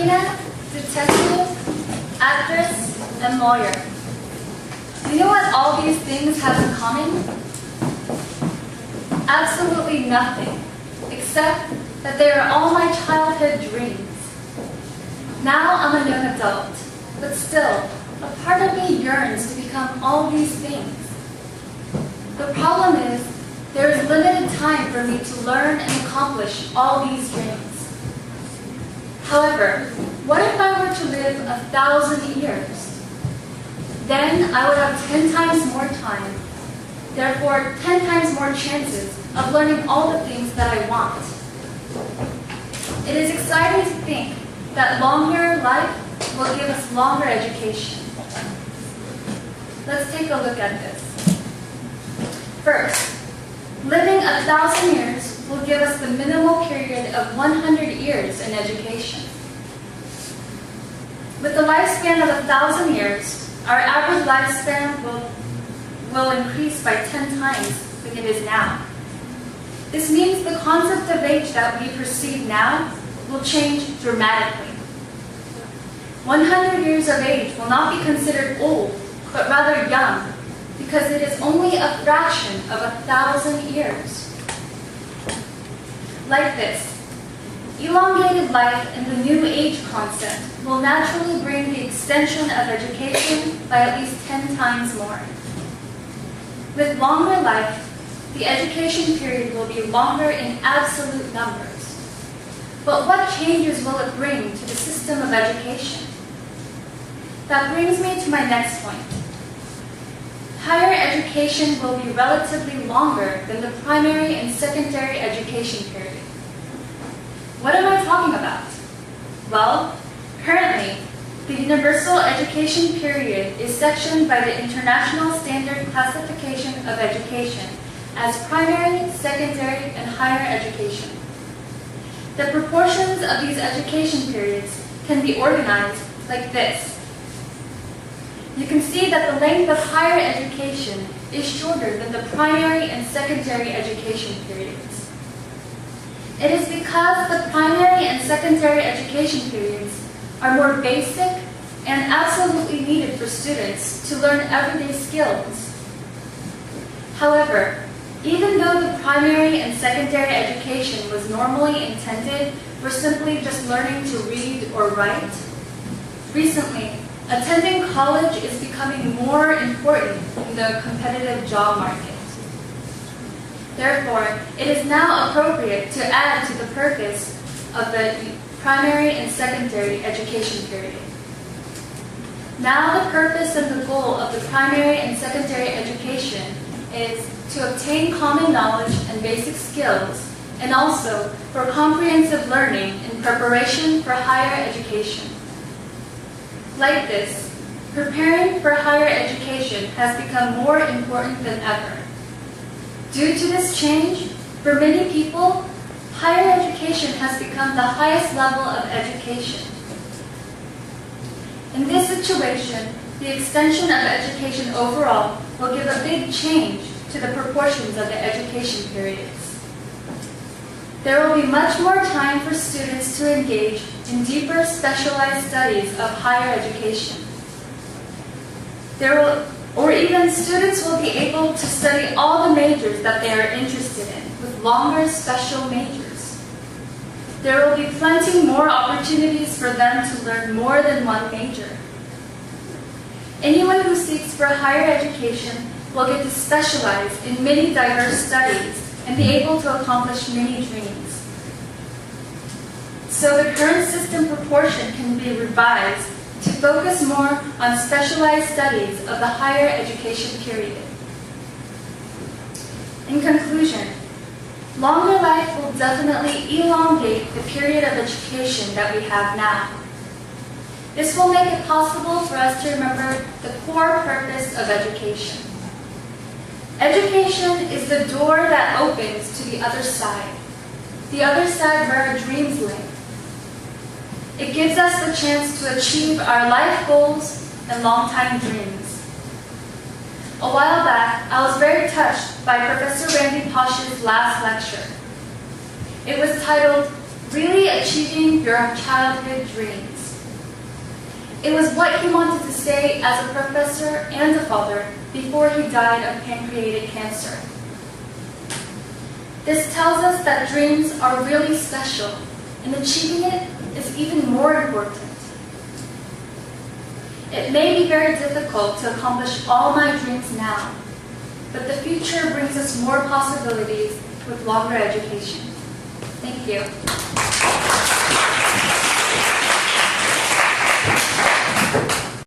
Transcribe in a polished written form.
ballerina, detective, actress, and lawyer. Do you know what all these things have in common? Absolutely nothing, except that they are all my childhood dreams. Now I'm a young adult, but still, a part of me yearns to become all these things. The problem is, there is limited time for me to learn and accomplish all these dreams. However, what if I were to live 1,000 years? Then I would have 10 times more time, therefore 10 times more chances of learning all the things that I want. It is exciting to think that longer life will give us longer education. Let's take a look at this. First, living 1,000 years will give us the minimal period of 100 years in education. With the lifespan of 1,000 years, our average lifespan will increase by 10 times than it is now. This means the concept of age that we perceive now will change dramatically. 100 years of age will not be considered old, but rather young, because it is only a fraction of 1,000 years. Like this, elongated life and the new age concept will naturally bring the extension of education by at least 10 times more. With longer life, the education period will be longer in absolute numbers. But what changes will it bring to the system of education? That brings me to my next point. Higher education will be relatively longer than the primary and secondary education period. What am I talking about? Well, currently, the universal education period is sectioned by the International Standard Classification of Education as primary, secondary, and higher education. The proportions of these education periods can be organized like this. You can see that the length of higher education is shorter than the primary and secondary education periods. It is because the primary and secondary education periods are more basic and absolutely needed for students to learn everyday skills. However, even though the primary and secondary education was normally intended for simply just learning to read or write, recently, attending college is becoming more important in the competitive job market. Therefore, it is now appropriate to add to the purpose of the primary and secondary education period. Now the purpose and the goal of the primary and secondary education is to obtain common knowledge and basic skills, and also for comprehensive learning in preparation for higher education. Like this, preparing for higher education has become more important than ever. Due to this change, for many people, higher education has become the highest level of education. In this situation, the extension of education overall will give a big change to the proportions of the education periods. There will be much more time for students to engage in deeper specialized studies of higher education. Even students will be able to study all the majors that they are interested in with longer special majors. There will be plenty more opportunities for them to learn more than one major. Anyone who seeks for higher education will get to specialize in many diverse studies and be able to accomplish many dreams. So the current system proportion can be revised to focus more on specialized studies of the higher education period. In conclusion, longer life will definitely elongate the period of education that we have now. This will make it possible for us to remember the core purpose of education. Education is the door that opens to the other side where our dreams live. It gives us the chance to achieve our life goals and long-time dreams. A while back, I was very touched by Professor Randy Posh's last lecture. It was titled, Really Achieving Your Childhood Dreams. It was what he wanted to say as a professor and a father before he died of pancreatic cancer. This tells us that dreams are really special, and achieving it is even more important. It may be very difficult to accomplish all my dreams now, but the future brings us more possibilities with longer education. Thank you.